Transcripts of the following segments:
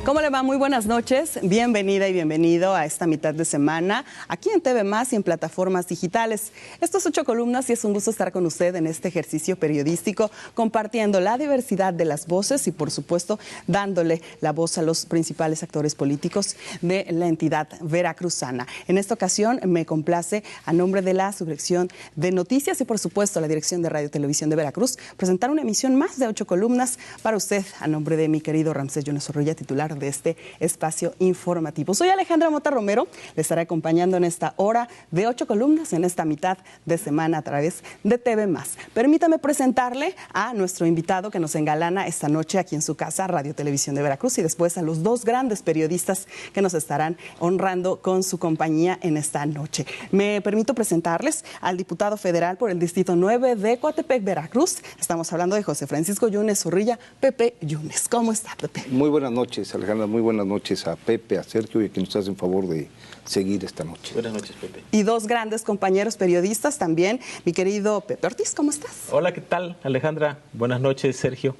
¿Cómo le va? Muy buenas noches. Bienvenida y bienvenido a esta mitad de semana aquí en TV Más y en plataformas digitales. Estos 8 columnas y es un gusto estar con usted en este ejercicio periodístico compartiendo la diversidad de las voces y por supuesto dándole la voz a los principales actores políticos de la entidad veracruzana. En esta ocasión me complace a nombre de la Subdirección de Noticias y por supuesto la Dirección de Radio y Televisión de Veracruz presentar una emisión más de 8 columnas para usted a nombre de mi querido Ramsés Yunes Zorrilla, titular de este espacio informativo. Soy Alejandra Mota Romero, le estaré acompañando en esta hora de 8 columnas en esta mitad de semana a través de TV Más. Permítame presentarle a nuestro invitado que nos engalana esta noche aquí en su casa, Radio Televisión de Veracruz, y después a los 2 grandes periodistas que nos estarán honrando con su compañía en esta noche. Me permito presentarles al diputado federal por el Distrito 9 de Coatepec, Veracruz. Estamos hablando de José Francisco Yunes Zorrilla, Pepe Yunes. ¿Cómo está, Pepe? Muy buenas noches, Alejandra. Muy buenas noches a Pepe, a Sergio y a quienes nos hacen favor de seguir esta noche. Buenas noches, Pepe. Y 2 grandes compañeros periodistas también. Mi querido Pepe Ortiz, ¿cómo estás? Hola, ¿qué tal, Alejandra? Buenas noches, Sergio.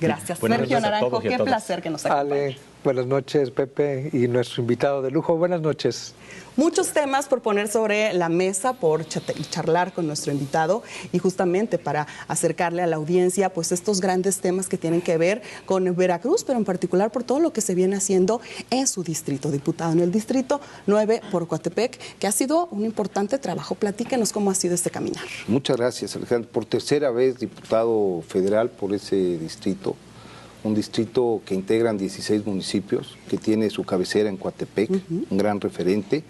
Gracias, Buenas Sergio noches Naranjo. Qué placer que nos acompañe. Ale, buenas noches, Pepe, y nuestro invitado de lujo. Buenas noches. Muchos temas por poner sobre la mesa, por charlar con nuestro invitado y justamente para acercarle a la audiencia pues estos grandes temas que tienen que ver con Veracruz, pero en particular por todo lo que se viene haciendo en su distrito, diputado en el Distrito 9 por Coatepec, que ha sido un importante trabajo. Platíquenos cómo ha sido este caminar. Muchas gracias, Alejandra. Por tercera vez diputado federal por ese distrito, un distrito que integran 16 municipios, que tiene su cabecera en Coatepec, un gran referente,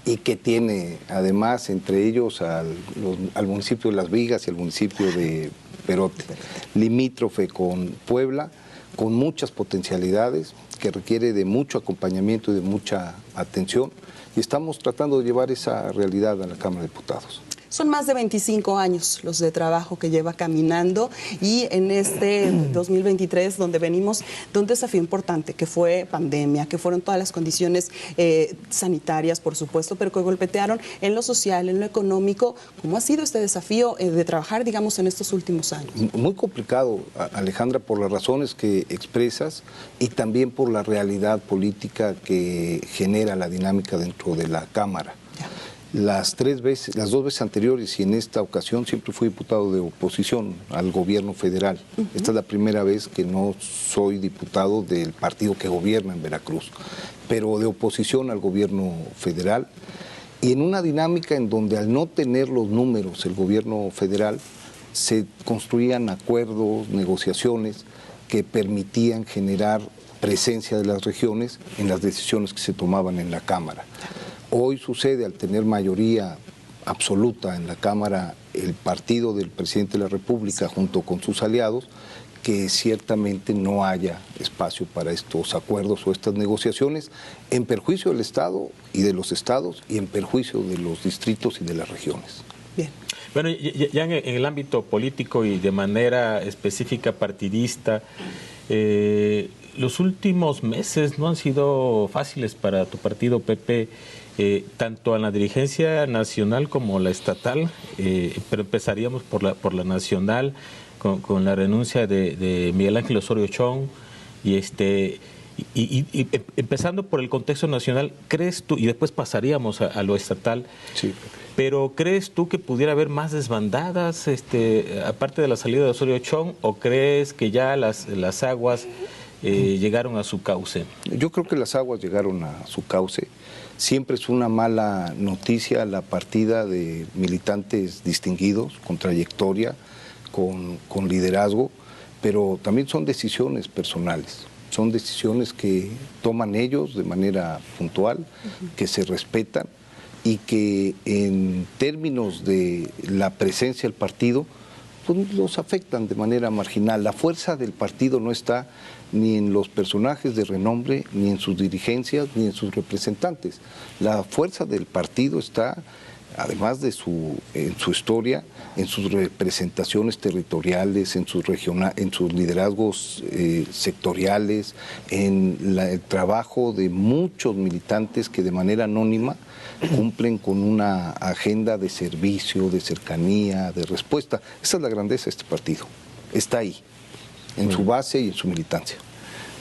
y que tiene además entre ellos al municipio de Las Vigas y al municipio de Perote, limítrofe con Puebla, con muchas potencialidades, que requiere de mucho acompañamiento y de mucha atención, y estamos tratando de llevar esa realidad a la Cámara de Diputados. Son más de 25 años los de trabajo que lleva caminando y en este 2023 donde venimos de un desafío importante que fue pandemia, que fueron todas las condiciones sanitarias, por supuesto, pero que golpetearon en lo social, en lo económico. ¿Cómo ha sido este desafío de trabajar, digamos, en estos últimos años? Muy complicado, Alejandra, por las razones que expresas y también por la realidad política que genera la dinámica dentro de la Cámara. Las 2 veces anteriores y en esta ocasión siempre fui diputado de oposición al gobierno federal. Esta es la primera vez que no soy diputado del partido que gobierna en Veracruz, pero de oposición al gobierno federal, y en una dinámica en donde al no tener los números el gobierno federal se construían acuerdos, negociaciones que permitían generar presencia de las regiones en las decisiones que se tomaban en la Cámara. Hoy sucede, al tener mayoría absoluta en la Cámara el partido del presidente de la República junto con sus aliados, que ciertamente no haya espacio para estos acuerdos o estas negociaciones en perjuicio del Estado y de los estados y en perjuicio de los distritos y de las regiones. Bien. Bueno, ya en el ámbito político y de manera específica partidista, los últimos meses no han sido fáciles para tu partido, Pepe, tanto en la dirigencia nacional como la estatal, pero empezaríamos por la nacional, con la renuncia de Miguel Ángel Osorio Chong, y empezando por el contexto nacional, ¿crees tú, y después pasaríamos a lo estatal, sí, pero crees tú que pudiera haber más desbandadas, aparte de la salida de Osorio Chong, o crees que ya las aguas llegaron a su cauce? Yo creo que las aguas llegaron a su cauce. Siempre es una mala noticia la partida de militantes distinguidos, con trayectoria, con liderazgo, pero también son decisiones personales, son decisiones que toman ellos de manera puntual, que se respetan y que en términos de la presencia del partido, pues los afectan de manera marginal. La fuerza del partido no está ni en los personajes de renombre, ni en sus dirigencias, ni en sus representantes. La fuerza del partido está, además de en su historia, en sus representaciones territoriales, en sus liderazgos sectoriales, en el trabajo de muchos militantes que de manera anónima cumplen con una agenda de servicio, de cercanía, de respuesta. Esa es la grandeza de este partido. Está ahí, en su base y en su militancia.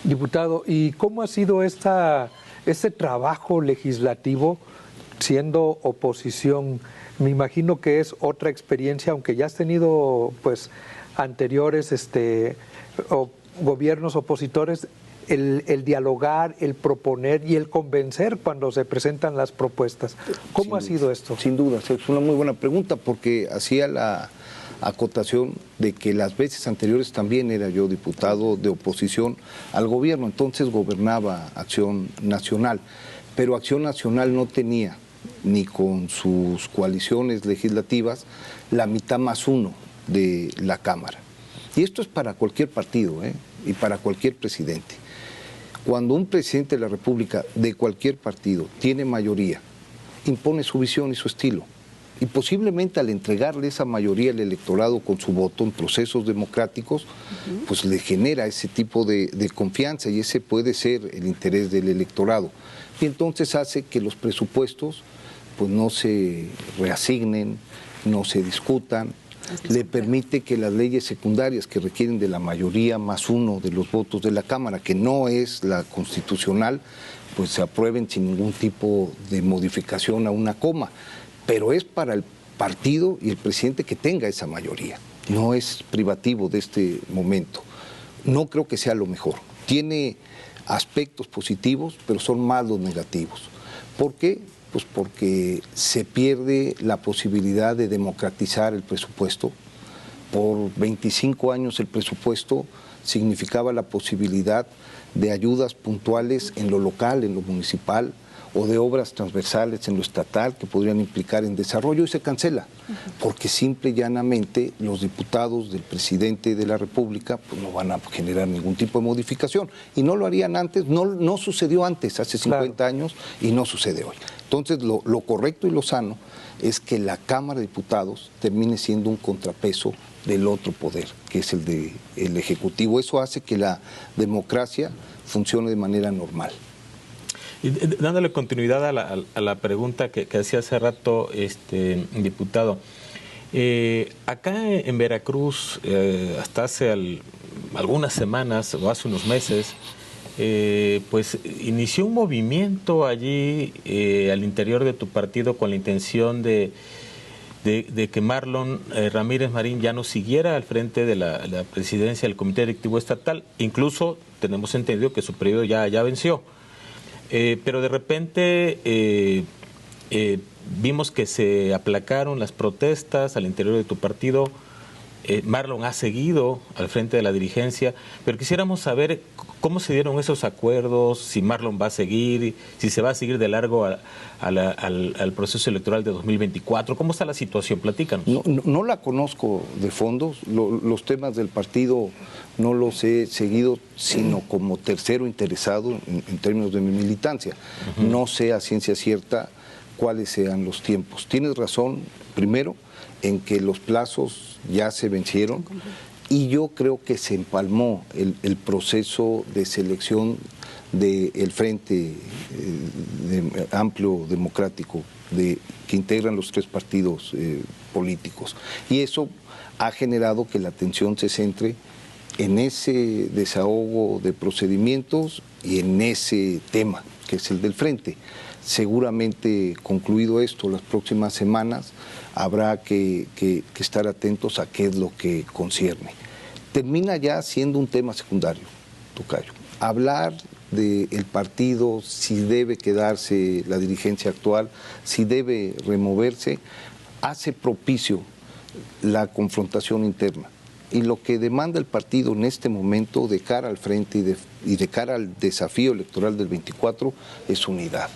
Diputado, ¿y cómo ha sido este trabajo legislativo siendo oposición? Me imagino que es otra experiencia, aunque ya has tenido pues anteriores gobiernos opositores, el dialogar, el proponer y el convencer cuando se presentan las propuestas. ¿Cómo ha sido esto? Sin duda, es una muy buena pregunta porque hacía la acotación de que las veces anteriores también era yo diputado de oposición al gobierno, entonces gobernaba Acción Nacional, pero Acción Nacional no tenía ni con sus coaliciones legislativas la mitad más uno de la Cámara. Y esto es para cualquier partido y para cualquier presidente. Cuando un presidente de la República de cualquier partido tiene mayoría, impone su visión y su estilo. Y posiblemente al entregarle esa mayoría al electorado con su voto en procesos democráticos, pues le genera ese tipo de confianza y ese puede ser el interés del electorado. Y entonces hace que los presupuestos pues no se reasignen, no se discutan, le permite que las leyes secundarias que requieren de la mayoría más uno de los votos de la Cámara, que no es la constitucional, pues se aprueben sin ningún tipo de modificación a una coma. Pero es para el partido y el presidente que tenga esa mayoría, no es privativo de este momento. No creo que sea lo mejor. Tiene aspectos positivos, pero son más los negativos. ¿Por qué? Pues porque se pierde la posibilidad de democratizar el presupuesto. Por 25 años el presupuesto significaba la posibilidad de ayudas puntuales en lo local, en lo municipal, o de obras transversales en lo estatal que podrían implicar en desarrollo, y se cancela, porque simple y llanamente los diputados del presidente de la República pues no van a generar ningún tipo de modificación, y no lo harían antes, no sucedió antes, hace 50 años, y no sucede hoy. Entonces lo correcto y lo sano es que la Cámara de Diputados termine siendo un contrapeso del otro poder, que es el Ejecutivo. Eso hace que la democracia funcione de manera normal. Y dándole continuidad a la pregunta que hacía hace rato, diputado, acá en Veracruz, hasta hace algunas semanas o hace unos meses, pues inició un movimiento allí al interior de tu partido con la intención de que Marlon Ramírez Marín ya no siguiera al frente de la presidencia del Comité Directivo Estatal. Incluso tenemos entendido que su periodo ya venció. Pero de repente vimos que se aplacaron las protestas al interior de tu partido. Marlon ha seguido al frente de la dirigencia, pero quisiéramos saber cómo se dieron esos acuerdos, si Marlon va a seguir, si se va a seguir de largo al proceso electoral de 2024. ¿Cómo está la situación? Platícanos. No la conozco de fondo, los temas del partido no los he seguido, sino como tercero interesado en términos de mi militancia. No sé a ciencia cierta cuáles sean los tiempos. Tienes razón, primero, en que los plazos ya se vencieron y yo creo que se empalmó el proceso de selección del Frente Amplio Democrático que integran los tres partidos políticos. Y eso ha generado que la atención se centre en ese desahogo de procedimientos y en ese tema, que es el del Frente. Seguramente, concluido esto, las próximas semanas habrá que estar atentos a qué es lo que concierne. Termina ya siendo un tema secundario, tocayo. Hablar del partido, si debe quedarse la dirigencia actual, si debe removerse, hace propicio la confrontación interna. Y lo que demanda el partido en este momento de cara al frente y de cara al desafío electoral del 24 es unidad.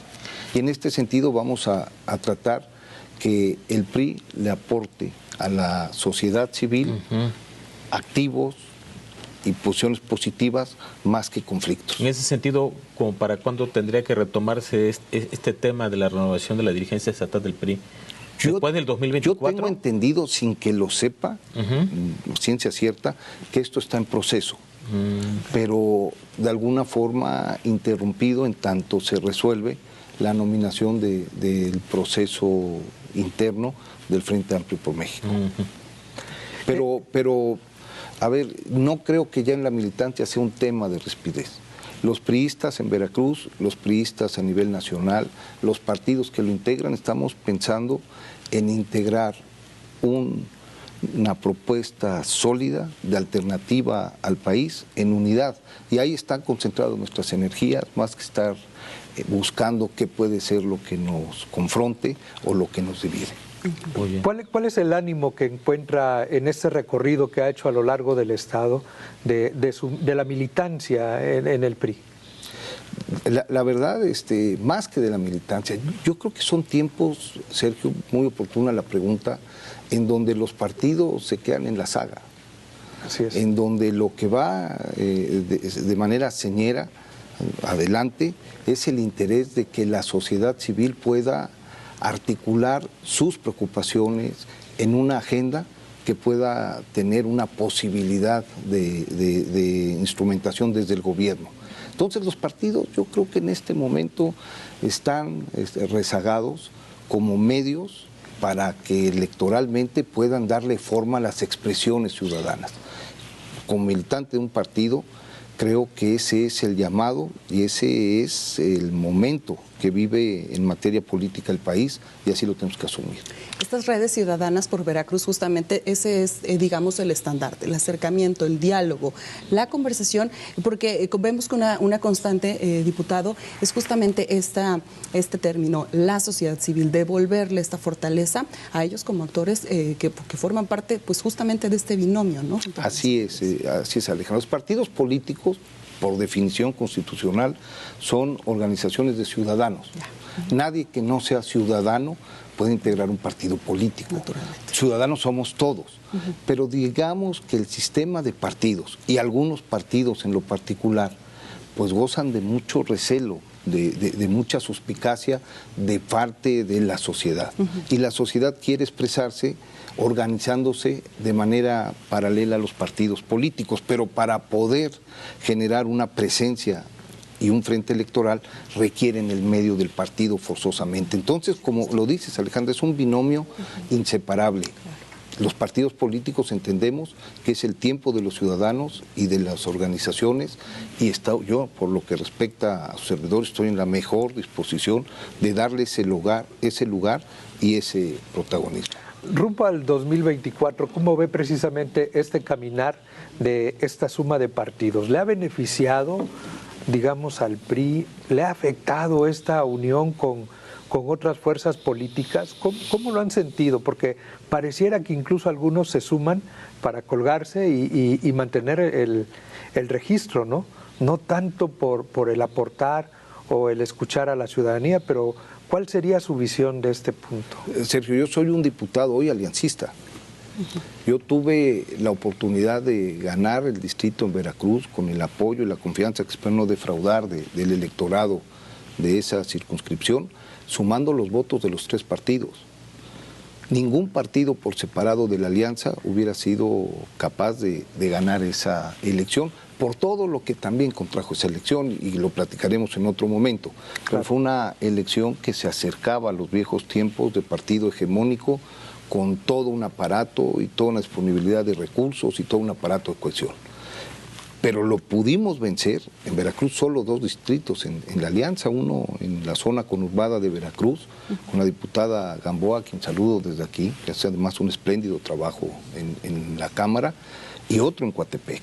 Y en este sentido vamos a tratar que el PRI le aporte a la sociedad civil activos y posiciones positivas más que conflictos. En ese sentido, ¿como para cuándo tendría que retomarse este tema de la renovación de la dirigencia estatal del PRI? ¿Después del 2024? Yo tengo entendido, sin que lo sepa, ciencia cierta, que esto está en proceso, pero de alguna forma interrumpido en tanto se resuelve la nominación del proceso interno del Frente Amplio por México. Pero, a ver, no creo que ya en la militancia sea un tema de rispidez. Los priistas en Veracruz, los priistas a nivel nacional, los partidos que lo integran, estamos pensando en integrar una propuesta sólida de alternativa al país en unidad. Y ahí están concentradas nuestras energías, más que estar buscando qué puede ser lo que nos confronte o lo que nos divide. Muy bien. ¿Cuál es el ánimo que encuentra en este recorrido que ha hecho a lo largo del Estado de la militancia en el PRI? La verdad, más que de la militancia, yo creo que son tiempos, Sergio, muy oportuna la pregunta, en donde los partidos se quedan en la saga. Así es. En donde lo que va de manera señera adelante es el interés de que la sociedad civil pueda articular sus preocupaciones en una agenda que pueda tener una posibilidad de instrumentación desde el gobierno. Entonces los partidos yo creo que en este momento están rezagados como medios para que electoralmente puedan darle forma a las expresiones ciudadanas. Como militante de un partido, creo que ese es el llamado y ese es el momento que vive en materia política el país y así lo tenemos que asumir. Estas redes ciudadanas por Veracruz, justamente ese es, digamos, el estandarte, el acercamiento, el diálogo, la conversación, porque vemos que una constante, diputado, es justamente este término, la sociedad civil, devolverle esta fortaleza a ellos como actores que forman parte, pues, justamente de este binomio, ¿no? Así es, Alejandro. Los partidos políticos, por definición constitucional, son organizaciones de ciudadanos. Nadie que no sea ciudadano puede integrar un partido político. Ciudadanos somos todos. Pero digamos que el sistema de partidos, y algunos partidos en lo particular, pues gozan de mucho recelo, de mucha suspicacia de parte de la sociedad. Y la sociedad quiere expresarse organizándose de manera paralela a los partidos políticos, pero para poder generar una presencia y un frente electoral requieren el medio del partido forzosamente. Entonces, como lo dices, Alejandra, es un binomio inseparable. Los partidos políticos entendemos que es el tiempo de los ciudadanos y de las organizaciones y yo, por lo que respecta a sus servidores, estoy en la mejor disposición de darle ese lugar y ese protagonismo. Rumbo al 2024, ¿cómo ve precisamente este caminar de esta suma de partidos? ¿Le ha beneficiado, digamos, al PRI? ¿Le ha afectado esta unión con otras fuerzas políticas? ¿Cómo lo han sentido? Porque pareciera que incluso algunos se suman para colgarse y mantener el registro, ¿no? No tanto por el aportar o el escuchar a la ciudadanía, pero ¿cuál sería su visión de este punto? Sergio, yo soy un diputado hoy aliancista. Yo tuve la oportunidad de ganar el distrito en Veracruz con el apoyo y la confianza que espero no defraudar del electorado de esa circunscripción, sumando los votos de los tres partidos. Ningún partido por separado de la alianza hubiera sido capaz de ganar esa elección, por todo lo que también contrajo esa elección, y lo platicaremos en otro momento. Pero fue una elección que se acercaba a los viejos tiempos de partido hegemónico, con todo un aparato y toda una disponibilidad de recursos y todo un aparato de cohesión. Pero lo pudimos vencer. En Veracruz solo 2 distritos en la alianza, uno en la zona conurbada de Veracruz, con la diputada Gamboa, a quien saludo desde aquí, que hace además un espléndido trabajo en la Cámara, y otro en Coatepec.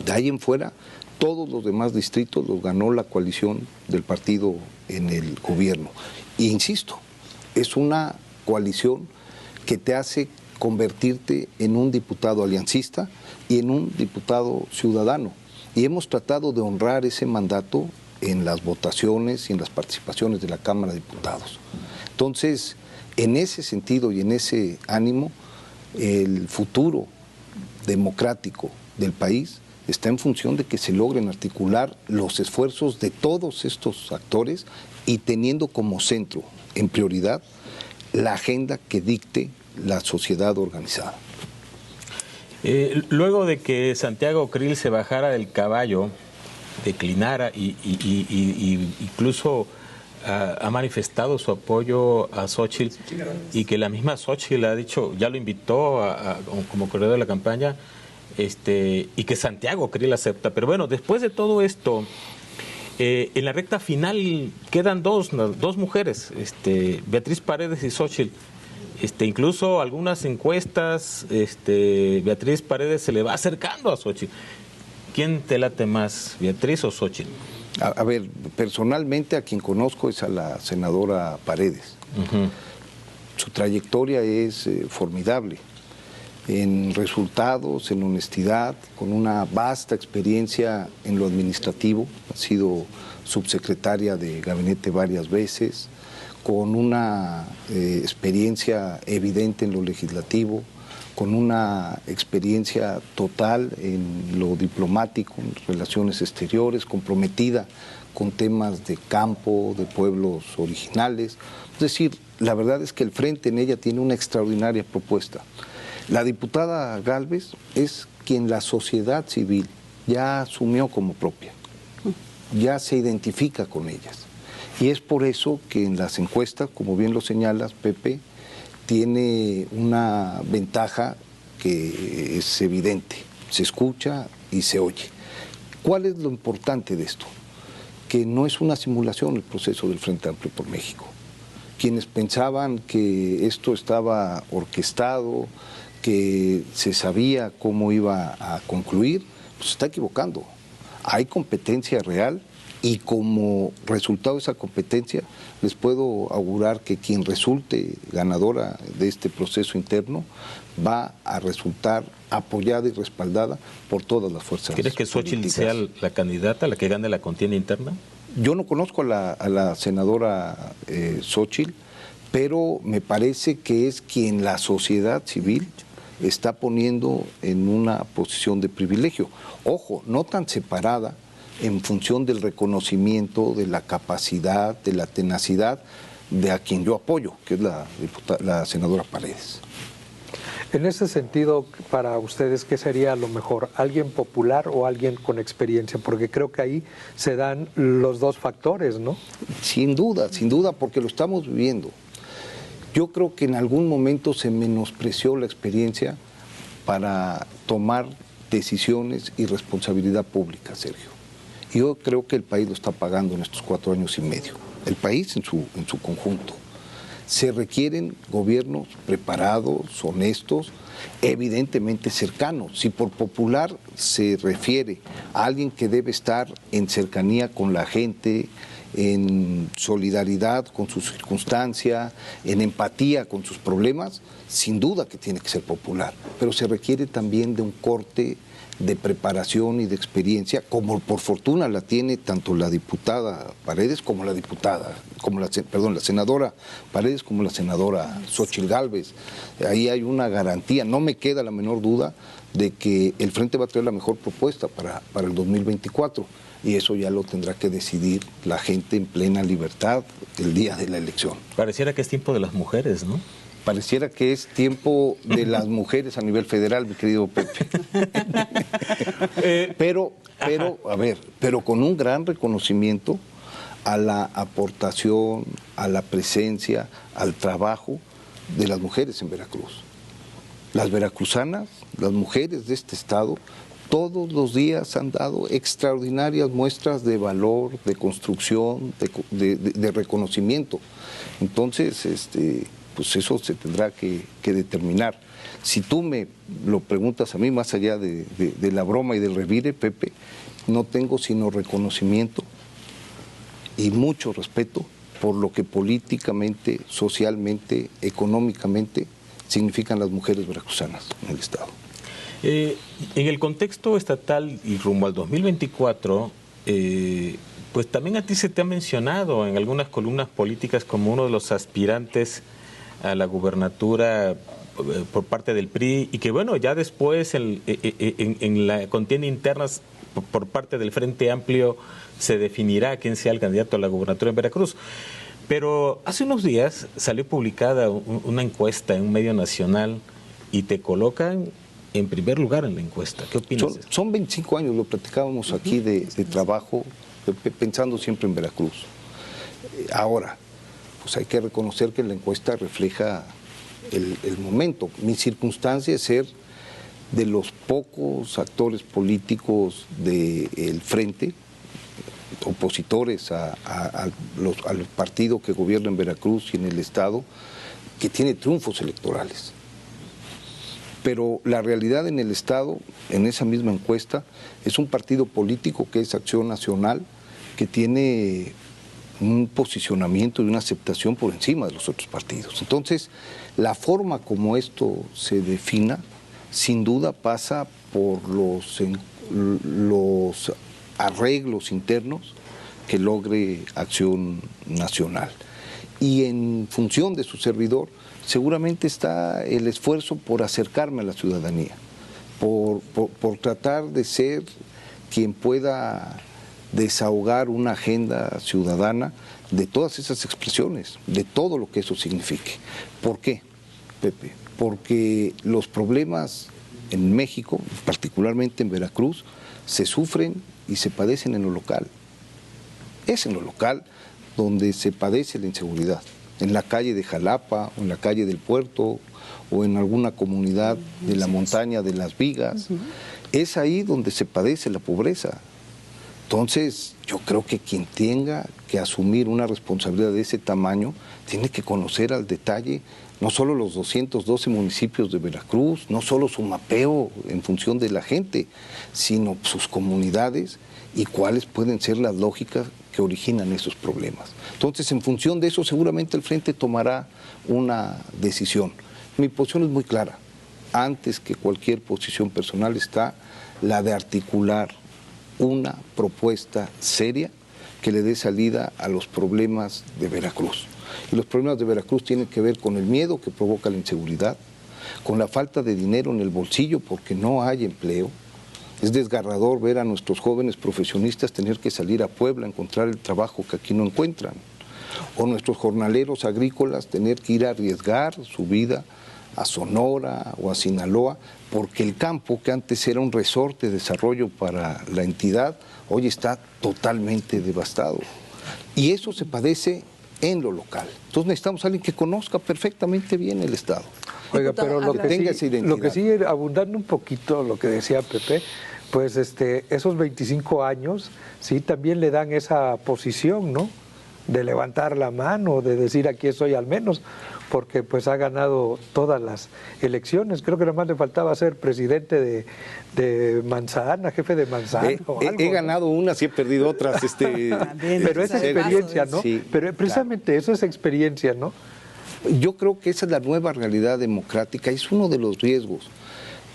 De ahí en fuera, todos los demás distritos los ganó la coalición del partido en el gobierno. Y insisto, es una coalición que te hace convertirte en un diputado aliancista y en un diputado ciudadano. Y hemos tratado de honrar ese mandato en las votaciones y en las participaciones de la Cámara de Diputados. Entonces, en ese sentido y en ese ánimo, el futuro democrático del país está en función de que se logren articular los esfuerzos de todos estos actores y teniendo como centro, en prioridad, la agenda que dicte la sociedad organizada. Luego de que Santiago Krill se bajara del caballo, declinara y incluso ha manifestado su apoyo a Xóchitl, y que la misma Xóchitl ha dicho, ya lo invitó como corredor de la campaña, y que Santiago Krill acepta. Pero bueno, después de todo esto, En la recta final quedan dos mujeres, Beatriz Paredes y Xóchitl. Incluso algunas encuestas, Beatriz Paredes se le va acercando a Xóchitl. ¿Quién te late más, Beatriz o Xóchitl? A ver, personalmente a quien conozco es a la senadora Paredes. Su trayectoria es formidable en resultados, en honestidad, con una vasta experiencia en lo administrativo. Ha sido subsecretaria de gabinete varias veces, con una experiencia evidente en lo legislativo, con una experiencia total en lo diplomático, en relaciones exteriores, comprometida con temas de campo, de pueblos originales. Es decir, la verdad es que el Frente en ella tiene una extraordinaria propuesta. La diputada Gálvez es quien la sociedad civil ya asumió como propia, ya se identifica con ellas. Y es por eso que en las encuestas, como bien lo señalas, Pepe, tiene una ventaja que es evidente, se escucha y se oye. ¿Cuál es lo importante de esto? Que no es una simulación el proceso del Frente Amplio por México. Quienes pensaban que esto estaba orquestado, que se sabía cómo iba a concluir, pues se está equivocando. Hay competencia real y como resultado de esa competencia les puedo augurar que quien resulte ganadora de este proceso interno va a resultar apoyada y respaldada por todas las fuerzas políticas. ¿Crees que Xóchitl sea la candidata, la que gane la contienda interna? Yo no conozco a la senadora Xóchitl, pero me parece que es quien la sociedad civil está poniendo en una posición de privilegio. Ojo, no tan separada en función del reconocimiento, de la capacidad, de la tenacidad de a quien yo apoyo, que es la senadora Paredes. En ese sentido, para ustedes, ¿qué sería lo mejor? ¿Alguien popular o alguien con experiencia? Porque creo que ahí se dan los dos factores, ¿no? Sin duda, porque lo estamos viviendo. Yo creo que en algún momento se menospreció la experiencia para tomar decisiones y responsabilidad pública, Sergio. Yo creo que el país lo está pagando en estos 4 años y medio, el país en su conjunto. Se requieren gobiernos preparados, honestos, evidentemente cercanos. Si por popular se refiere a alguien que debe estar en cercanía con la gente, en solidaridad con su circunstancia, en empatía con sus problemas, sin duda que tiene que ser popular, pero se requiere también de un corte de preparación y de experiencia, como por fortuna la tiene tanto la diputada Paredes como la senadora Paredes como la senadora Xóchitl Gálvez. Ahí hay una garantía, no me queda la menor duda de que el Frente va a traer la mejor propuesta para el 2024 y eso ya lo tendrá que decidir la gente en plena libertad el día de la elección. Pareciera que es tiempo de las mujeres, ¿no? Pareciera que es tiempo de las mujeres a nivel federal, mi querido Pepe. Pero con un gran reconocimiento a la aportación, a la presencia, al trabajo de las mujeres en Veracruz. Las veracruzanas, las mujeres de este estado, todos los días han dado extraordinarias muestras de valor, de construcción, de reconocimiento. Entonces, pues eso se tendrá que determinar. Si tú me lo preguntas a mí, más allá de la broma y del revire, Pepe, no tengo sino reconocimiento y mucho respeto por lo que políticamente, socialmente, económicamente significan las mujeres veracruzanas en el estado. En el contexto estatal y rumbo al 2024, pues también a ti se te ha mencionado en algunas columnas políticas como uno de los aspirantes a la gubernatura por parte del PRI y que bueno, ya después en la contienda interna por parte del Frente Amplio se definirá quién sea el candidato a la gubernatura en Veracruz. Pero hace unos días salió publicada una encuesta en un medio nacional y te colocan en primer lugar en la encuesta. ¿Qué opinas? Son 25 años, lo platicábamos aquí de trabajo, pensando siempre en Veracruz. Ahora, pues hay que reconocer que la encuesta refleja el momento. Mi circunstancia es ser de los pocos actores políticos del Frente, opositores al partido que gobierna en Veracruz y en el Estado, que tiene triunfos electorales. Pero la realidad en el Estado, en esa misma encuesta, es un partido político que es Acción Nacional, que tiene un posicionamiento y una aceptación por encima de los otros partidos. Entonces, la forma como esto se defina, sin duda pasa por los arreglos internos que logre Acción Nacional. Y en función de su servidor, seguramente está el esfuerzo por acercarme a la ciudadanía, por tratar de ser quien pueda desahogar una agenda ciudadana de todas esas expresiones, de todo lo que eso signifique. ¿Por qué, Pepe? Porque los problemas en México, particularmente en Veracruz, se sufren y se padecen en lo local. Es en lo local donde se padece la inseguridad, en la calle de Jalapa, o en la calle del Puerto, o en alguna comunidad de la montaña de Las Vigas. Es ahí donde se padece la pobreza. Entonces, yo creo que quien tenga que asumir una responsabilidad de ese tamaño, tiene que conocer al detalle no solo los 212 municipios de Veracruz, no solo su mapeo en función de la gente, sino sus comunidades y cuáles pueden ser las lógicas que originan esos problemas. Entonces, en función de eso, seguramente el Frente tomará una decisión. Mi posición es muy clara. Antes que cualquier posición personal está la de articular una propuesta seria que le dé salida a los problemas de Veracruz. Y los problemas de Veracruz tienen que ver con el miedo que provoca la inseguridad, con la falta de dinero en el bolsillo porque no hay empleo. Es desgarrador ver a nuestros jóvenes profesionistas tener que salir a Puebla a encontrar el trabajo que aquí no encuentran. O nuestros jornaleros agrícolas tener que ir a arriesgar su vida a Sonora o a Sinaloa, porque el campo, que antes era un resorte de desarrollo para la entidad, hoy está totalmente devastado. Y eso se padece en lo local. Entonces necesitamos a alguien que conozca perfectamente bien el Estado. Oiga, pero lo que sigue abundando un poquito, lo que decía Pepe, pues esos 25 años, sí, también le dan esa posición, ¿no?, de levantar la mano, de decir aquí estoy al menos, porque pues ha ganado todas las elecciones. Creo que nada más le faltaba ser presidente de Manzana, jefe de Manzana. He ganado unas y he perdido otras. Pero esa experiencia, ¿no? Sí, pero precisamente claro, eso es experiencia, ¿no? Yo creo que esa es la nueva realidad democrática, es uno de los riesgos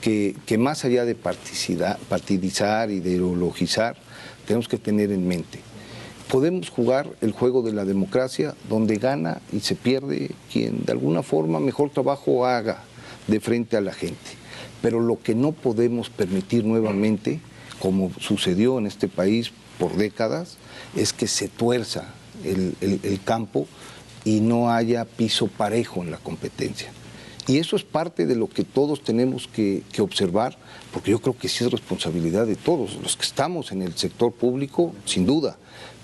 que más allá de partidizar y de ideologizar, tenemos que tener en mente. Podemos jugar el juego de la democracia donde gana y se pierde quien de alguna forma mejor trabajo haga de frente a la gente. Pero lo que no podemos permitir nuevamente, como sucedió en este país por décadas, es que se tuerza el campo y no haya piso parejo en la competencia. Y eso es parte de lo que todos tenemos que observar, porque yo creo que sí es responsabilidad de todos, los que estamos en el sector público, sin duda,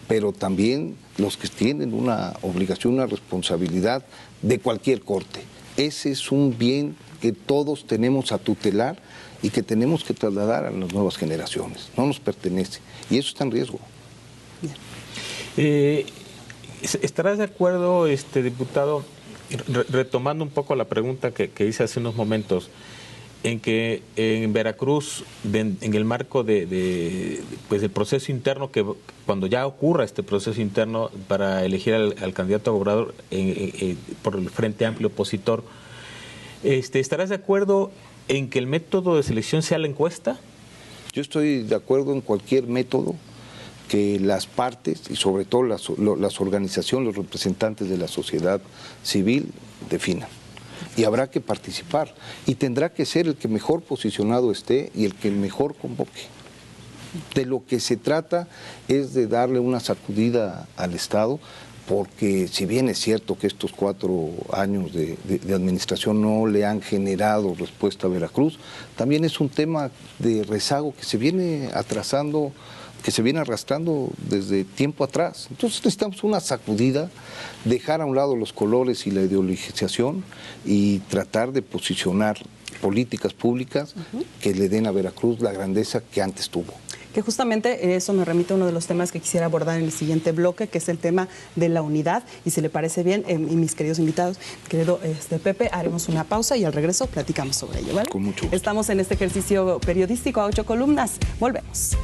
pero también los que tienen una obligación, una responsabilidad de cualquier corte. Ese es un bien que todos tenemos a tutelar y que tenemos que trasladar a las nuevas generaciones. No nos pertenece y eso está en riesgo. ¿Estarás de acuerdo, diputado, retomando un poco la pregunta que hice hace unos momentos, en que en Veracruz, en el marco pues del proceso interno, que cuando ya ocurra este proceso interno para elegir al candidato a gobernador por el Frente Amplio opositor, ¿estarás de acuerdo en que el método de selección sea la encuesta? Yo estoy de acuerdo en cualquier método que las partes y sobre todo las organizaciones, los representantes de la sociedad civil definan. Y habrá que participar y tendrá que ser el que mejor posicionado esté y el que mejor convoque. De lo que se trata es de darle una sacudida al Estado, porque si bien es cierto que estos 4 años de administración no le han generado respuesta a Veracruz, también es un tema de rezago que se viene atrasando, que se viene arrastrando desde tiempo atrás. Entonces necesitamos una sacudida, dejar a un lado los colores y la ideologización y tratar de posicionar políticas públicas que le den a Veracruz la grandeza que antes tuvo. que justamente eso me remite a uno de los temas que quisiera abordar en el siguiente bloque, que es el tema de la unidad. Y si le parece bien, y mis queridos invitados, querido Pepe, haremos una pausa y al regreso platicamos sobre ello, ¿vale? Con mucho gusto. Estamos en este ejercicio periodístico a 8 columnas. Volvemos.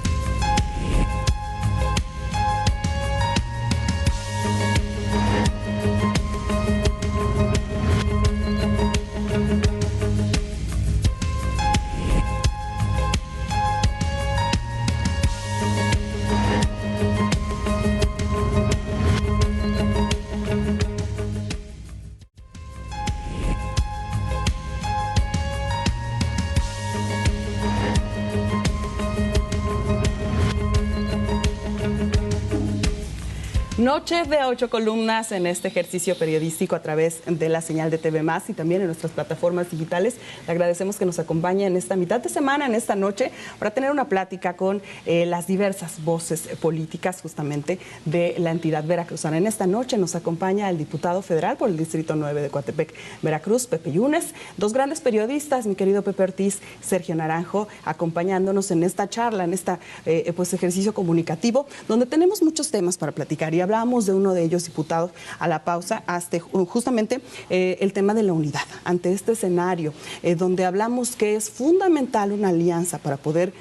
Noche de 8 columnas en este ejercicio periodístico a través de la señal de TV Más y también en nuestras plataformas digitales. Le agradecemos que nos acompañe en esta mitad de semana, en esta noche, para tener una plática con las diversas voces políticas justamente de la entidad veracruzana. En esta noche nos acompaña el diputado federal por el Distrito 9 de Coatepec, Veracruz, Pepe Yunes, dos grandes periodistas, mi querido Pepe Ortiz, Sergio Naranjo, acompañándonos en esta charla, en este ejercicio comunicativo, donde tenemos muchos temas para platicar y hablábamos de uno de ellos, diputado, a la pausa, hasta justamente el tema de la unidad ante este escenario, donde hablamos que es fundamental una alianza para poder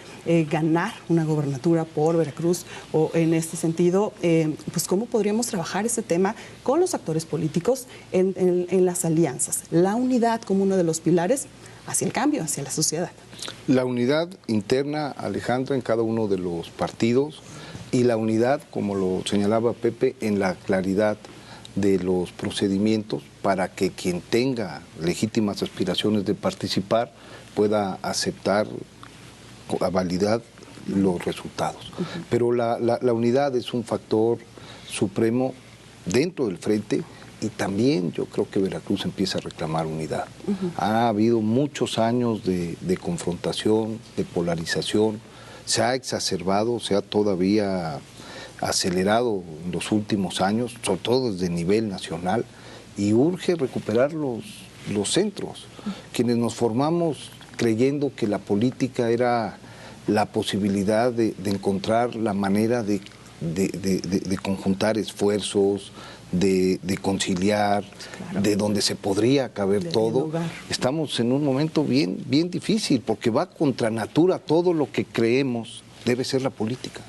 ganar una gobernatura por Veracruz, o en este sentido, pues cómo podríamos trabajar ese tema con los actores políticos en las alianzas. La unidad como uno de los pilares hacia el cambio, hacia la sociedad. La unidad interna, Alejandra, en cada uno de los partidos, y la unidad, como lo señalaba Pepe, en la claridad de los procedimientos para que quien tenga legítimas aspiraciones de participar pueda aceptar a validar los resultados. Pero la unidad es un factor supremo dentro del frente y también yo creo que Veracruz empieza a reclamar unidad. Ha habido muchos años de confrontación, de polarización, se ha exacerbado, se ha todavía acelerado en los últimos años, sobre todo desde nivel nacional, y urge recuperar los centros. Quienes nos formamos creyendo que la política era la posibilidad de encontrar la manera de conjuntar esfuerzos, de conciliar, claro, de donde se podría caber todo. Estamos en un momento bien difícil, porque va contra natura todo lo que creemos debe ser la política.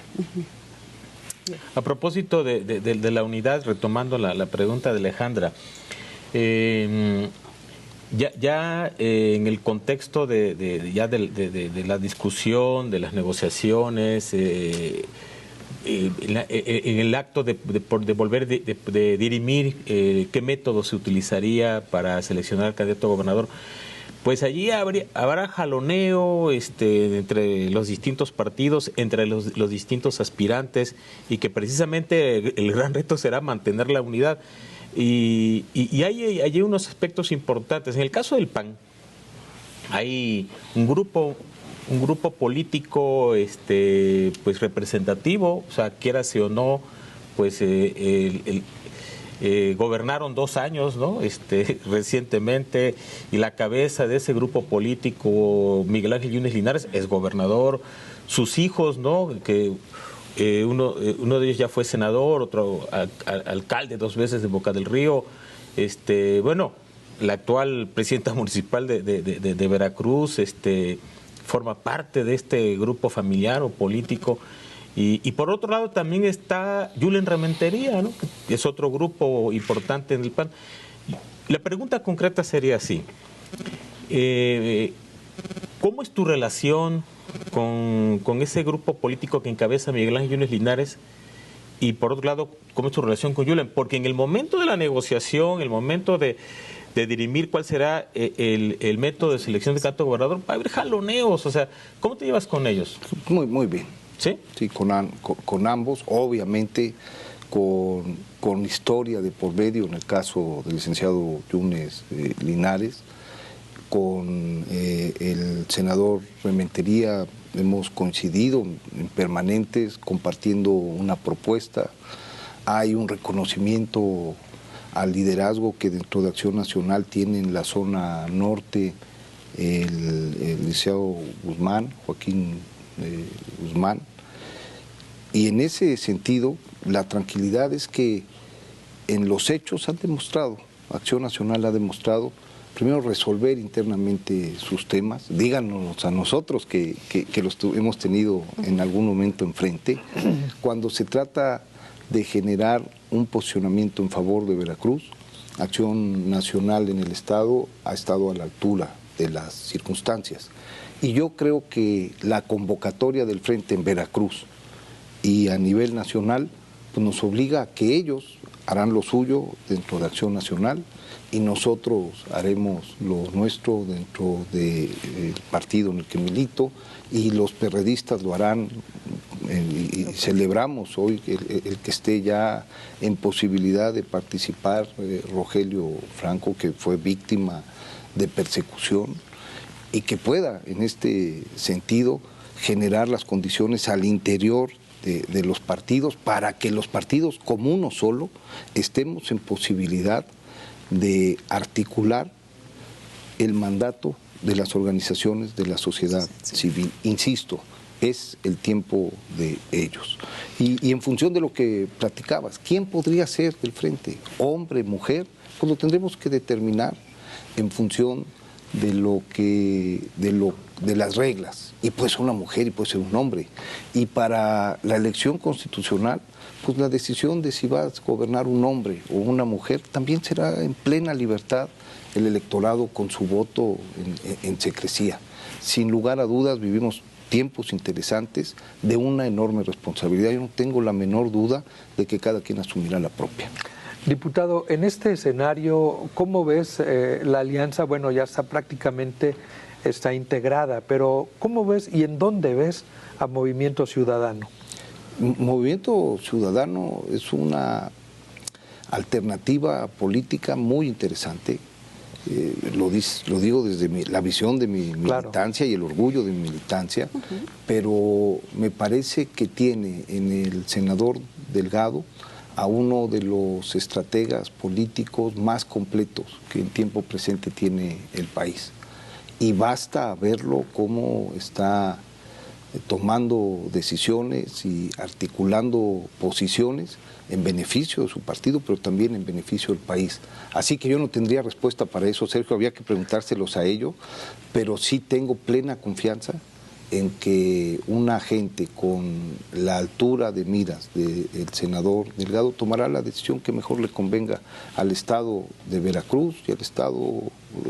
A propósito de la unidad, retomando la pregunta de Alejandra, en el contexto de la discusión, de las negociaciones, en el acto de volver de dirimir qué método se utilizaría para seleccionar al candidato a gobernador, pues allí habrá jaloneo entre los distintos partidos, entre los distintos aspirantes, y que precisamente el gran reto será mantener la unidad. Y hay unos aspectos importantes. En el caso del PAN, hay un grupo político pues representativo, o sea, quiérase o no, pues gobernaron 2 años, ¿no? Recientemente, y la cabeza de ese grupo político, Miguel Ángel Yunes Linares, es gobernador. Sus hijos, ¿no? Que uno de ellos ya fue senador, otro alcalde 2 veces de Boca del Río. Bueno, la actual presidenta municipal de Veracruz, forma parte de este grupo familiar o político. Y por otro lado también está Yulen Rementería, ¿no? Que es otro grupo importante en el PAN. La pregunta concreta sería así: ¿cómo es tu relación con ese grupo político que encabeza Miguel Ángel Yunes Linares? Y por otro lado, ¿cómo es tu relación con Yulen? Porque en el momento de la negociación, el momento de dirimir cuál será el método de selección de candidato a gobernador, va a haber jaloneos. O sea, ¿cómo te llevas con ellos? Muy bien. ¿Sí? Sí, con ambos, obviamente con historia de por medio, en el caso del licenciado Yunes Linares, con el senador Rementería hemos coincidido en permanentes, compartiendo una propuesta. Hay un reconocimiento al liderazgo que dentro de Acción Nacional tiene en la zona norte el licenciado Guzmán, Joaquín Guzmán, Y en ese sentido, la tranquilidad es que en los hechos han demostrado, Acción Nacional ha demostrado, primero resolver internamente sus temas, díganos a nosotros que los hemos tenido en algún momento enfrente, cuando se trata de generar un posicionamiento en favor de Veracruz, Acción Nacional en el Estado ha estado a la altura de las circunstancias. Y yo creo que la convocatoria del Frente en Veracruz y a nivel nacional pues nos obliga a que ellos harán lo suyo dentro de Acción Nacional y nosotros haremos lo nuestro dentro del partido en el que milito y los perredistas lo harán y celebramos hoy el que esté ya en posibilidad de participar Rogelio Franco, que fue víctima de persecución y que pueda en este sentido generar las condiciones al interior de los partidos para que los partidos como uno solo estemos en posibilidad de articular el mandato de las organizaciones de la sociedad civil. Insisto, es el tiempo de ellos. Y en función de lo que platicabas, ¿quién podría ser del frente? ¿Hombre, mujer? Pues lo tendremos que determinar en función de las reglas. Y puede ser una mujer y puede ser un hombre. Y para la elección constitucional, pues la decisión de si va a gobernar un hombre o una mujer también será en plena libertad el electorado con su voto en secrecía. Sin lugar a dudas vivimos tiempos interesantes de una enorme responsabilidad. Yo no tengo la menor duda de que cada quien asumirá la propia. Diputado, en este escenario, ¿cómo ves la alianza? Bueno, ya está integrada, pero ¿cómo ves y en dónde ves a Movimiento Ciudadano? Movimiento Ciudadano es una alternativa política muy interesante. Lo digo desde la visión de mi militancia y el orgullo de mi militancia, pero me parece que tiene en el senador Delgado a uno de los estrategas políticos más completos que en tiempo presente tiene el país. Y basta verlo cómo está tomando decisiones y articulando posiciones en beneficio de su partido, pero también en beneficio del país. Así que yo no tendría respuesta para eso, Sergio, habría que preguntárselos a ellos, pero sí tengo plena confianza en que una gente con la altura de miras del senador Delgado tomará la decisión que mejor le convenga al Estado de Veracruz y al Estado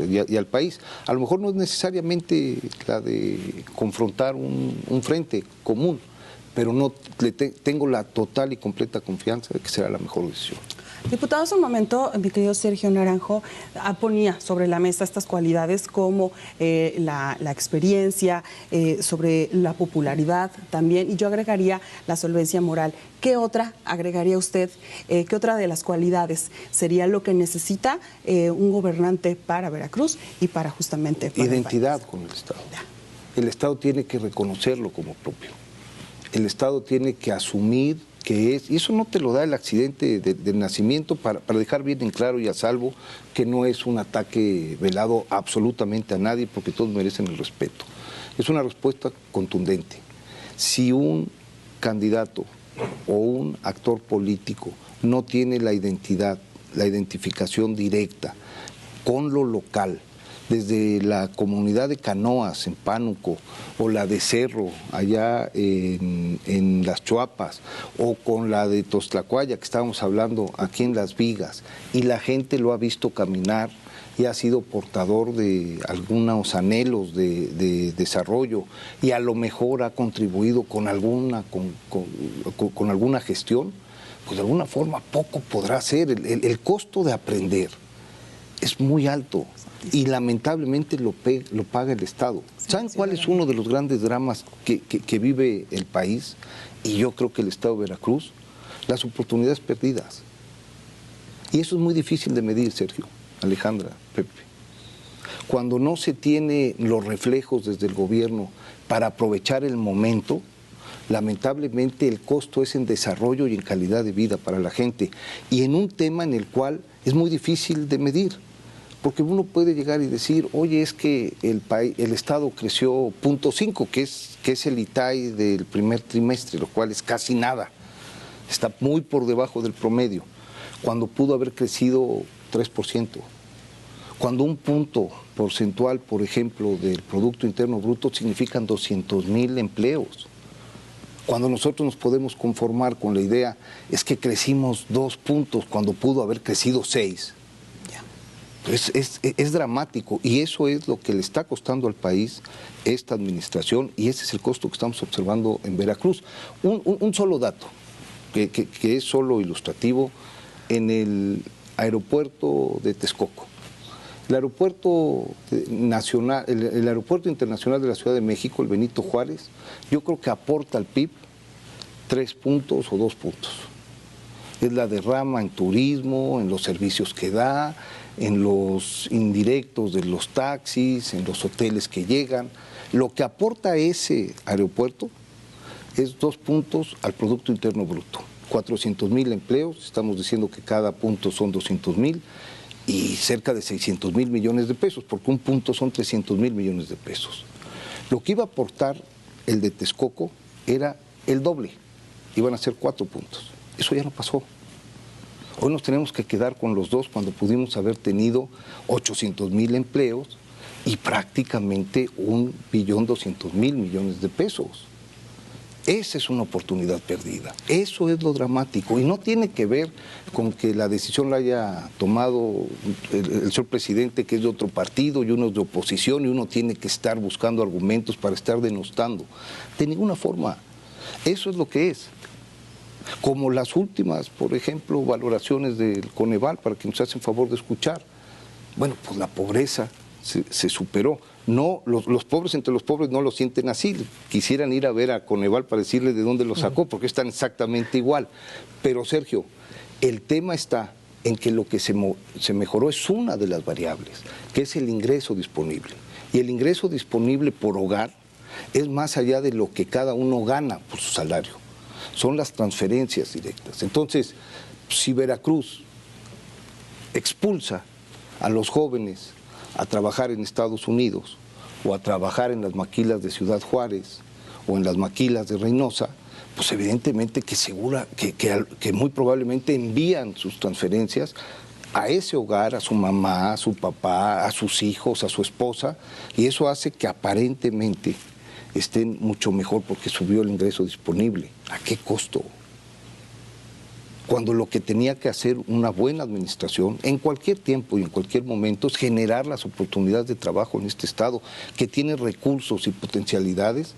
y al país. A lo mejor no es necesariamente la de confrontar un frente común, pero tengo la total y completa confianza de que será la mejor decisión. Diputado, hace un momento, mi querido Sergio Naranjo ponía sobre la mesa estas cualidades como la experiencia, sobre la popularidad también, y yo agregaría la solvencia moral. ¿Qué otra agregaría usted? ¿Qué otra de las cualidades sería lo que necesita un gobernante para Veracruz y para justamente para identidad con el Estado. El Estado tiene que reconocerlo como propio. El Estado tiene que asumir que es, y eso no te lo da el accidente del nacimiento, para dejar bien en claro y a salvo que no es un ataque velado absolutamente a nadie, porque todos merecen el respeto. Es una respuesta contundente. Si un candidato o un actor político no tiene la identidad, la identificación directa con lo local, desde la comunidad de Canoas en Pánuco o la de Cerro allá en Las Chuapas o con la de Tostlacuaya que estábamos hablando aquí en Las Vigas, y la gente lo ha visto caminar y ha sido portador de algunos anhelos de desarrollo y a lo mejor ha contribuido con alguna gestión, pues de alguna forma poco podrá ser. El costo de aprender es muy alto y lamentablemente lo paga el Estado. ¿Saben cuál es uno de los grandes dramas que vive el país? Y yo creo que el Estado de Veracruz, las oportunidades perdidas. Y eso es muy difícil de medir, Sergio, Alejandra, Pepe. Cuando no se tiene los reflejos desde el gobierno para aprovechar el momento, lamentablemente el costo es en desarrollo y en calidad de vida para la gente. Y en un tema en el cual es muy difícil de medir. Porque uno puede llegar y decir, oye, es que el Estado creció 0.5, que es el ITAI del primer trimestre, lo cual es casi nada. Está muy por debajo del promedio, cuando pudo haber crecido 3%. Cuando un punto porcentual, por ejemplo, del Producto Interno Bruto significan 200,000 empleos. Cuando nosotros nos podemos conformar con la idea, es que crecimos 2 puntos cuando pudo haber crecido 6. Es dramático, y eso es lo que le está costando al país esta administración, y ese es el costo que estamos observando en Veracruz. Un solo dato, que es solo ilustrativo, en el aeropuerto de Texcoco. El aeropuerto nacional, el aeropuerto internacional de la Ciudad de México, el Benito Juárez, yo creo que aporta al PIB 3 puntos o 2 puntos. Es la derrama en turismo, en los servicios que da, en los indirectos de los taxis, en los hoteles que llegan. Lo que aporta ese aeropuerto es 2 puntos al Producto Interno Bruto. 400,000 empleos, estamos diciendo que cada punto son 200,000, y cerca de 600,000 millones de pesos, porque un punto son 300,000 millones de pesos. Lo que iba a aportar el de Texcoco era el doble, iban a ser 4 puntos. Eso ya no pasó. Hoy nos tenemos que quedar con los 2 cuando pudimos haber tenido 800,000 empleos y prácticamente 1.200.000 millones de pesos. Esa es una oportunidad perdida. Eso es lo dramático, y no tiene que ver con que la decisión la haya tomado el señor presidente, que es de otro partido, y uno es de oposición, y uno tiene que estar buscando argumentos para estar denostando. De ninguna forma. Eso es lo que es. Como las últimas, por ejemplo, valoraciones del Coneval, para que nos hacen favor de escuchar. Bueno, pues la pobreza se superó. No, los pobres entre los pobres no lo sienten así. Quisieran ir a ver a Coneval para decirle de dónde lo sacó, porque están exactamente igual. Pero, Sergio, el tema está en que lo que se mejoró es una de las variables, que es el ingreso disponible. Y el ingreso disponible por hogar es más allá de lo que cada uno gana por su salario. Son las transferencias directas. Entonces, si Veracruz expulsa a los jóvenes a trabajar en Estados Unidos, o a trabajar en las maquilas de Ciudad Juárez, o en las maquilas de Reynosa, pues evidentemente que muy probablemente envían sus transferencias a ese hogar, a su mamá, a su papá, a sus hijos, a su esposa, y eso hace que aparentemente estén mucho mejor porque subió el ingreso disponible. ¿A qué costo? Cuando lo que tenía que hacer una buena administración en cualquier tiempo y en cualquier momento es generar las oportunidades de trabajo en este estado, que tiene recursos y potencialidades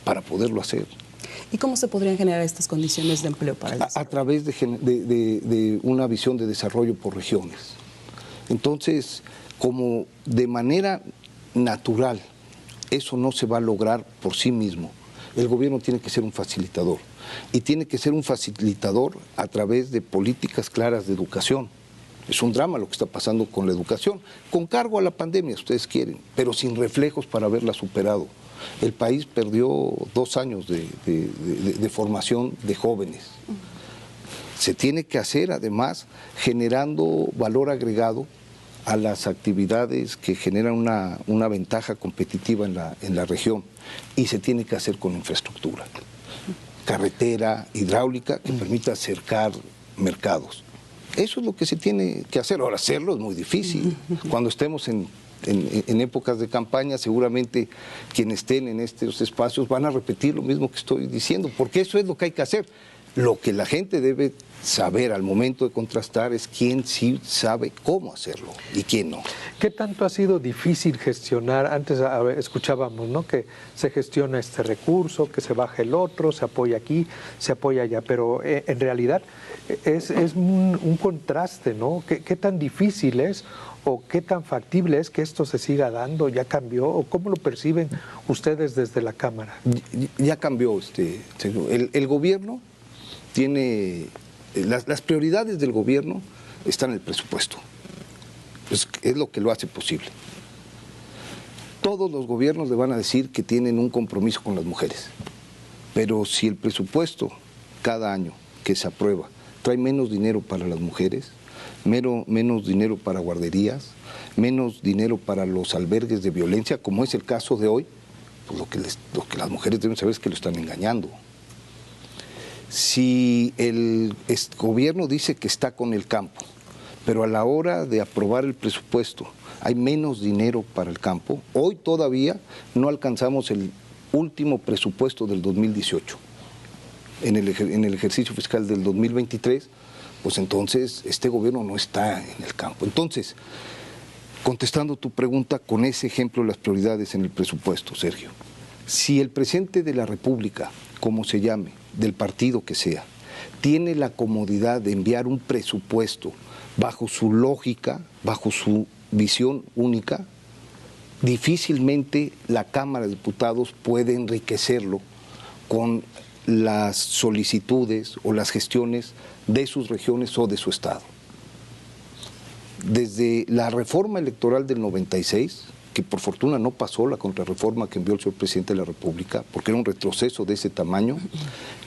para poderlo hacer. ¿Y cómo se podrían generar estas condiciones de empleo para el desarrollo? A través de una visión de desarrollo por regiones. Entonces, como de manera natural eso no se va a lograr por sí mismo, el gobierno tiene que ser un facilitador. Y tiene que ser un facilitador a través de políticas claras de educación. Es un drama lo que está pasando con la educación, con cargo a la pandemia, si ustedes quieren, pero sin reflejos para haberla superado. El país perdió 2 años de formación de jóvenes. Se tiene que hacer, además, generando valor agregado a las actividades que generan una ventaja competitiva en la región, y se tiene que hacer con infraestructura. Carretera, hidráulica, que permita acercar mercados. Eso es lo que se tiene que hacer. Ahora, hacerlo es muy difícil. Cuando estemos en épocas de campaña, seguramente quienes estén en estos espacios van a repetir lo mismo que estoy diciendo, porque eso es lo que hay que hacer. Lo que la gente debe saber al momento de contrastar es quién sí sabe cómo hacerlo y quién no. ¿Qué tanto ha sido difícil gestionar? Antes escuchábamos, ¿no?, que se gestiona este recurso, que se baja el otro, se apoya aquí, se apoya allá, pero en realidad es un contraste, ¿no? ¿Qué tan difícil es o qué tan factible es que esto se siga dando? ¿Ya cambió? ¿O cómo lo perciben ustedes desde la Cámara? Ya cambió. El gobierno tiene las prioridades del gobierno están en el presupuesto. Es lo que lo hace posible. Todos los gobiernos le van a decir que tienen un compromiso con las mujeres, pero si el presupuesto cada año que se aprueba trae menos dinero para las mujeres, menos dinero para guarderías, menos dinero para los albergues de violencia, como es el caso de hoy. Pues lo que las mujeres deben saber es que lo están engañando. Si el gobierno dice que está con el campo, pero a la hora de aprobar el presupuesto hay menos dinero para el campo, hoy todavía no alcanzamos el último presupuesto del 2018. En el ejercicio fiscal del 2023, pues entonces este gobierno no está en el campo. Entonces, contestando tu pregunta con ese ejemplo de las prioridades en el presupuesto, Sergio, si el presidente de la República, como se llame, del partido que sea, tiene la comodidad de enviar un presupuesto bajo su lógica, bajo su visión única, difícilmente la Cámara de Diputados puede enriquecerlo con las solicitudes o las gestiones de sus regiones o de su estado. Desde la reforma electoral del 96, que por fortuna no pasó la contrarreforma que envió el señor presidente de la República, porque era un retroceso de ese tamaño,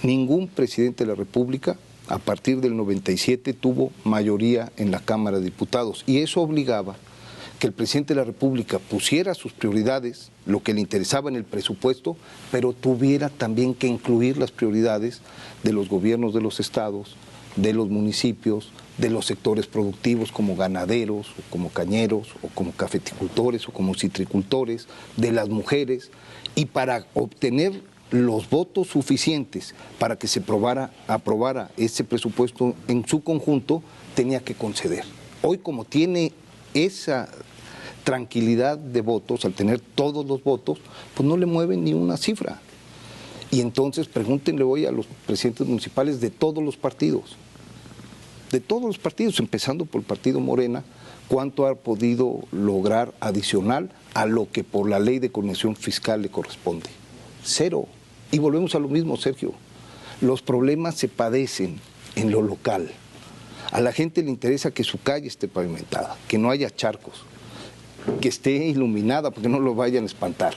ningún presidente de la República a partir del 97 tuvo mayoría en la Cámara de Diputados, y eso obligaba que el presidente de la República pusiera sus prioridades, lo que le interesaba en el presupuesto, pero tuviera también que incluir las prioridades de los gobiernos de los estados, de los municipios, de los sectores productivos como ganaderos, o como cañeros, o como cafeticultores, o como citricultores, de las mujeres, y para obtener los votos suficientes para que se aprobara ese presupuesto en su conjunto, tenía que conceder. Hoy, como tiene esa tranquilidad de votos, al tener todos los votos, pues no le mueven ni una cifra. Y entonces pregúntenle hoy a los presidentes municipales de todos los partidos, empezando por el partido Morena, cuánto ha podido lograr adicional a lo que por la ley de coordinación fiscal le corresponde. Cero. Y volvemos a lo mismo, Sergio. Los problemas se padecen en lo local. A la gente le interesa que su calle esté pavimentada, que no haya charcos, que esté iluminada porque no lo vayan a espantar.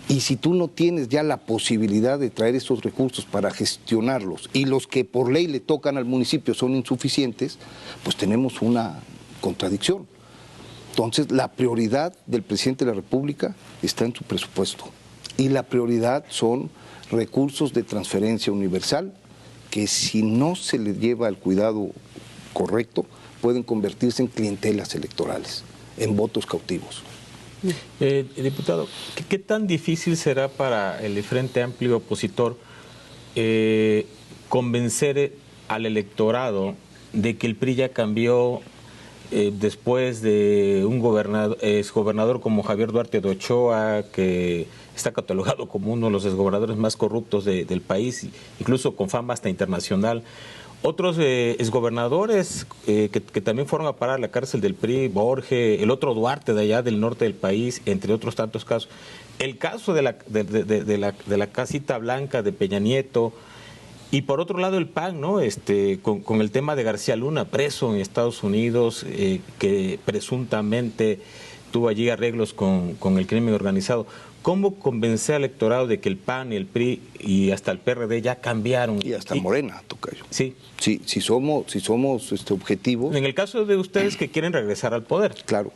Y si tú no tienes ya la posibilidad de traer esos recursos para gestionarlos, y los que por ley le tocan al municipio son insuficientes, pues tenemos una contradicción. Entonces, la prioridad del presidente de la República está en su presupuesto. Y la prioridad son recursos de transferencia universal, que si no se les lleva el cuidado correcto, pueden convertirse en clientelas electorales, en votos cautivos. Diputado, ¿qué tan difícil será para el Frente Amplio opositor convencer al electorado de que el PRI ya cambió después de un exgobernador como Javier Duarte de Ochoa, que está catalogado como uno de los exgobernadores más corruptos del país, incluso con fama hasta internacional? Otros exgobernadores que también fueron a parar a la cárcel del PRI, Borges, el otro Duarte de allá del norte del país, entre otros tantos casos. El caso de la casita blanca de Peña Nieto, y por otro lado el PAN, ¿no? Con el tema de García Luna, preso en Estados Unidos, que presuntamente tuvo allí arreglos con el crimen organizado. ¿Cómo convencer al electorado de que el PAN y el PRI y hasta el PRD ya cambiaron? Y hasta Morena, tocayo. Sí. Si somos objetivos. En el caso de ustedes que quieren regresar al poder. Claro.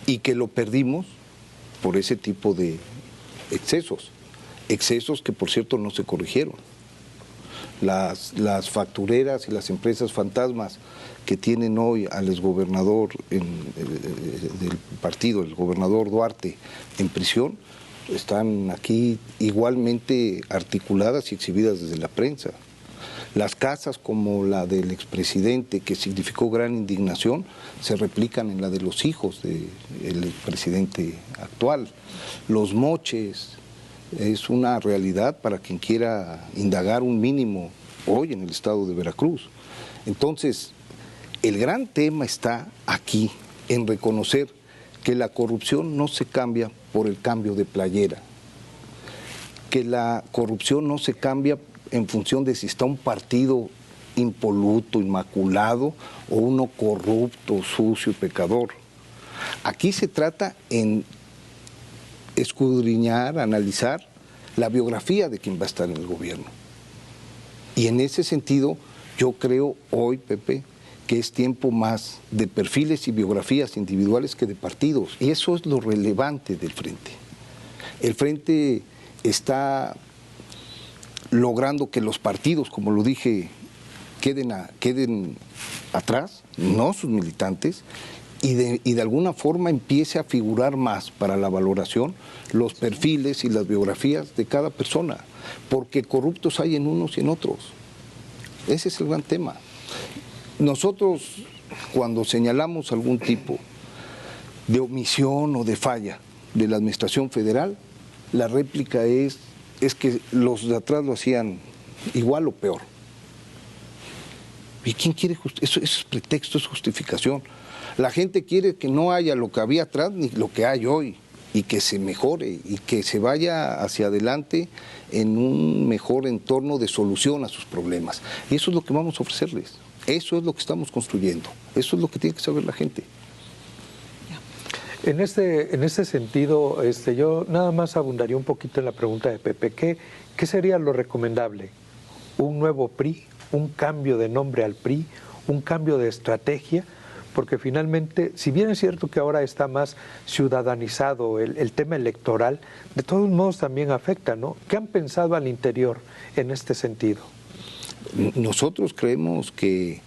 Y que lo perdimos por ese tipo de excesos. Excesos que, por cierto, no se corrigieron. Las factureras y las empresas fantasmas que tienen hoy al exgobernador del partido, el gobernador Duarte, en prisión, están aquí igualmente articuladas y exhibidas desde la prensa. Las casas como la del expresidente, que significó gran indignación, se replican en la de los hijos del expresidente actual. Los moches es una realidad para quien quiera indagar un mínimo hoy en el estado de Veracruz. Entonces, el gran tema está aquí, en reconocer que la corrupción no se cambia por el cambio de playera, que la corrupción no se cambia en función de si está un partido impoluto, inmaculado, o uno corrupto, sucio y pecador. Aquí se trata en escudriñar, analizar la biografía de quien va a estar en el gobierno. Y en ese sentido, yo creo hoy, Pepe, que es tiempo más de perfiles y biografías individuales que de partidos. Y eso es lo relevante del Frente. El Frente está logrando que los partidos, como lo dije, queden atrás, no sus militantes, y de alguna forma empiece a figurar más para la valoración los perfiles y las biografías de cada persona, porque corruptos hay en unos y en otros. Ese es el gran tema. Nosotros, cuando señalamos algún tipo de omisión o de falla de la administración federal, la réplica es que los de atrás lo hacían igual o peor. ¿Y quién quiere eso es pretexto, es justificación? La gente quiere que no haya lo que había atrás ni lo que hay hoy, y que se mejore y que se vaya hacia adelante en un mejor entorno de solución a sus problemas. Y eso es lo que vamos a ofrecerles. Eso es lo que estamos construyendo. Eso es lo que tiene que saber la gente. En este sentido, yo nada más abundaría un poquito en la pregunta de Pepe. ¿Qué sería lo recomendable? ¿Un nuevo PRI? ¿Un cambio de nombre al PRI? ¿Un cambio de estrategia? Porque finalmente, si bien es cierto que ahora está más ciudadanizado el tema electoral, de todos modos también afecta, ¿no? ¿Qué han pensado al interior en este sentido? Nosotros creemos que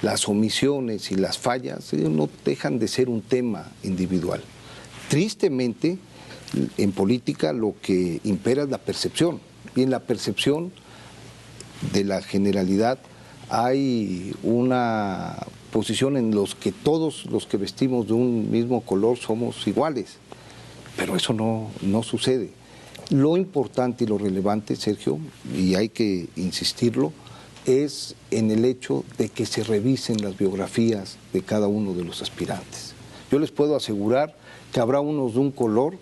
las omisiones y las fallas no dejan de ser un tema individual. Tristemente, en política lo que impera es la percepción, y en la percepción de la generalidad hay una posición en los que todos los que vestimos de un mismo color somos iguales, pero eso no sucede. Lo importante y lo relevante, Sergio, y hay que insistirlo, es en el hecho de que se revisen las biografías de cada uno de los aspirantes. Yo les puedo asegurar que habrá unos de un color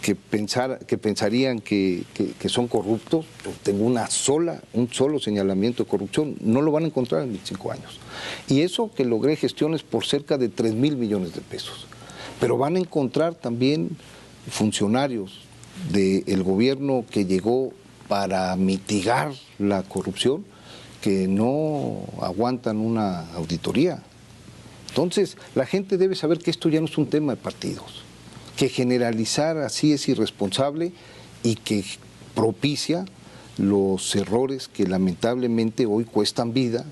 que pensarían que son corruptos. Tengo un solo señalamiento de corrupción, no lo van a encontrar en 25 años. Y eso que logré gestiones por cerca de 3,000 millones de pesos. Pero van a encontrar también funcionarios del gobierno que llegó para mitigar la corrupción, que no aguantan una auditoría. Entonces, la gente debe saber que esto ya no es un tema de partidos, que generalizar así es irresponsable y que propicia los errores que lamentablemente hoy cuestan vidas,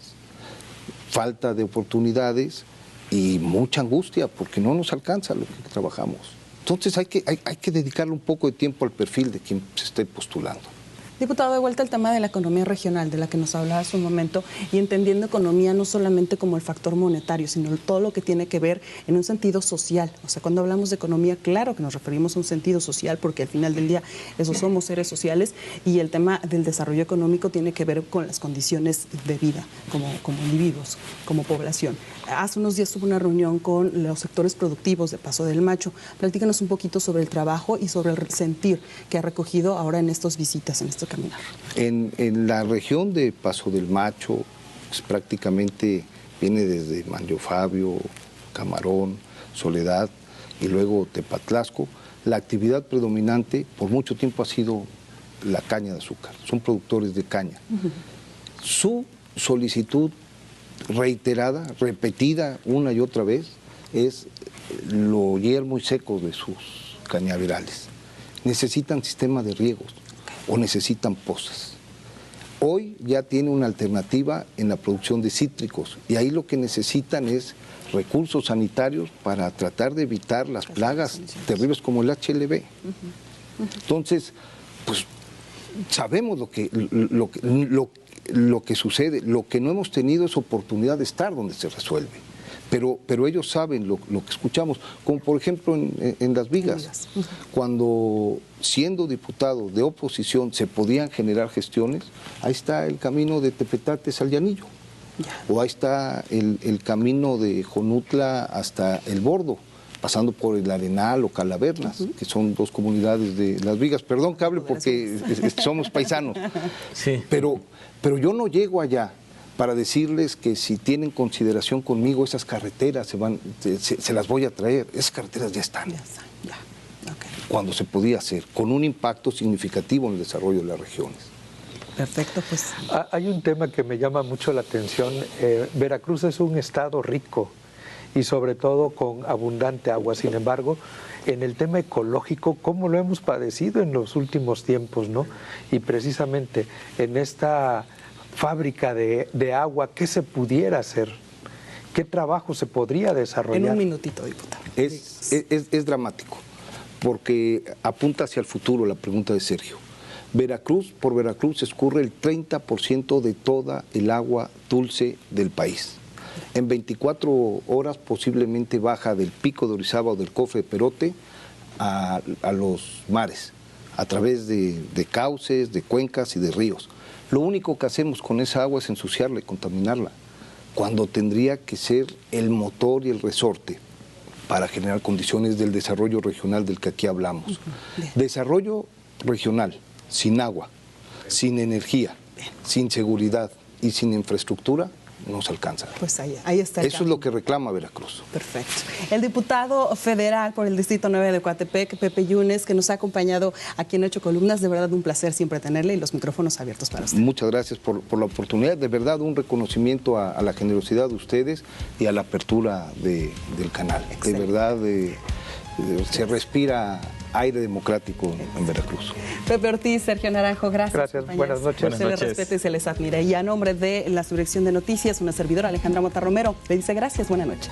falta de oportunidades y mucha angustia porque no nos alcanza lo que trabajamos. Entonces hay que dedicarle un poco de tiempo al perfil de quien se esté postulando. Diputado, de vuelta al tema de la economía regional, de la que nos hablaba hace un momento, y entendiendo economía no solamente como el factor monetario, sino todo lo que tiene que ver en un sentido social. O sea, cuando hablamos de economía, claro que nos referimos a un sentido social, porque al final del día esos somos seres sociales, y el tema del desarrollo económico tiene que ver con las condiciones de vida, como individuos, como población. Hace unos días tuve una reunión con los sectores productivos de Paso del Macho. Platícanos un poquito sobre el trabajo y sobre el sentir que ha recogido ahora en estas visitas, en este caminar. En la región de Paso del Macho, pues, prácticamente viene desde Manlio Fabio, Camarón, Soledad y luego Tepatlasco. La actividad predominante por mucho tiempo ha sido la caña de azúcar. Son productores de caña. Su solicitud reiterada, repetida una y otra vez, es lo yermo y seco de sus cañaverales. Necesitan sistema de riegos o necesitan pozas. Hoy ya tiene una alternativa en la producción de cítricos y ahí lo que necesitan es recursos sanitarios para tratar de evitar las plagas terribles como el HLB. Entonces, pues sabemos lo que sucede. Lo que no hemos tenido es oportunidad de estar donde se resuelve. Pero ellos saben lo que escuchamos, como por ejemplo en Las Vigas, cuando siendo diputado de oposición se podían generar gestiones, ahí está el camino de Tepetates al Llanillo, o ahí está el camino de Jonutla hasta El Bordo, pasando por el Arenal o Calavernas, que son dos comunidades de Las Vigas. Perdón que hable porque somos paisanos, sí. Pero yo no llego allá para decirles que si tienen consideración conmigo, esas carreteras se las voy a traer. Esas carreteras ya están. Okay. Cuando se podía hacer, con un impacto significativo en el desarrollo de las regiones. Perfecto, pues. Hay un tema que me llama mucho la atención. Veracruz es un estado rico y sobre todo con abundante agua. Sin embargo, en el tema ecológico, ¿cómo lo hemos padecido en los últimos tiempos, ¿no? Y precisamente en esta fábrica de agua, ¿qué se pudiera hacer? ¿Qué trabajo se podría desarrollar? En un minutito, diputado. Es dramático, porque apunta hacia el futuro la pregunta de Sergio. Por Veracruz escurre el 30% de toda el agua dulce del país. En 24 horas posiblemente baja del pico de Orizaba o del cofre de Perote a los mares, a través de cauces, de cuencas y de ríos. Lo único que hacemos con esa agua es ensuciarla y contaminarla, cuando tendría que ser el motor y el resorte para generar condiciones del desarrollo regional del que aquí hablamos. Desarrollo regional sin agua, sin energía, sin seguridad y sin infraestructura no se alcanza. Pues ahí está. Eso es lo que reclama Veracruz. Perfecto. El diputado federal por el Distrito 9 de Coatepec, Pepe Yunes, que nos ha acompañado aquí en 8 Columnas, de verdad un placer siempre tenerle y los micrófonos abiertos para usted. Muchas gracias por la oportunidad, de verdad un reconocimiento a la generosidad de ustedes y a la apertura del canal. Excelente. De verdad se respira aire democrático en Veracruz. Pepe Ortiz, Sergio Naranjo, gracias. Gracias, buenas noches. Se les respeta y se les admira. Y a nombre de la Subdirección de Noticias, una servidora, Alejandra Mota Romero, le dice gracias, buenas noches.